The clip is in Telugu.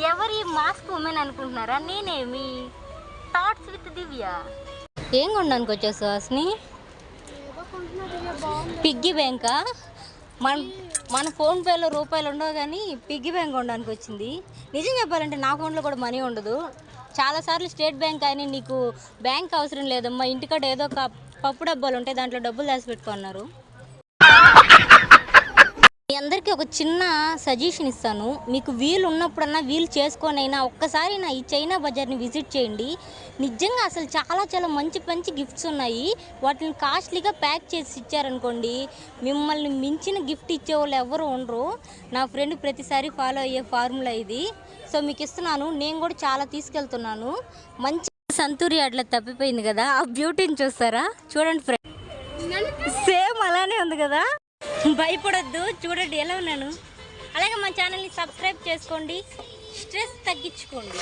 ఎవరి మాస్క్ ఉమెన్ అనుకుంటున్నారా? నేనే మీ థాట్స్ విత్ దివ్య. ఏం కొనడానికి వచ్చావు సుహాస్ని? పిగ్గీ బ్యాంకా? మన ఫోన్పేలో రూపాయలు ఉండవు కానీ పిగ్గీ బ్యాంక్ కొనడానికి వచ్చింది. నిజం చెప్పాలంటే నా ఫోన్లో కూడా మనీ ఉండదు. చాలాసార్లు స్టేట్ బ్యాంక్ అయినా నీకు బ్యాంక్ అవసరం లేదమ్మా, ఇంటికాడ ఏదో ఒక పప్పు డబ్బాలు ఉంటాయి దాంట్లో డబ్బులు దాచి పెట్టుకున్నారు. మీ అందరికీ ఒక చిన్న సజెషన్ ఇస్తాను. మీకు వీలు ఉన్నప్పుడన్నా వీలు చేసుకొనైనా ఒక్కసారి ఈ చైనా బజార్ని విజిట్ చేయండి. నిజంగా అసలు చాలా చాలా మంచి మంచి గిఫ్ట్స్ ఉన్నాయి. వాటిని కాస్ట్లీగా ప్యాక్ చేసి ఇచ్చారనుకోండి, మిమ్మల్ని మించిన గిఫ్ట్ ఇచ్చేవాళ్ళు ఎవరు ఉండరు. నా ఫ్రెండ్ ప్రతిసారి ఫాలో అయ్యే ఫార్ములా ఇది. సో మీకు ఇస్తున్నాను. నేను కూడా చాలా తీసుకెళ్తున్నాను. మంచి సంతూరి అట్లా తప్పిపోయింది కదా, ఆ బ్యూటీని చూస్తారా? చూడండి ఫ్రెండ్, సేమ్ అలానే ఉంది కదా. భయపడొద్దు, చూడండి ఎలా ఉన్నాను. అలాగే మా ఛానల్ని సబ్స్క్రైబ్ చేసుకోండి, స్ట్రెస్ తగ్గించుకోండి.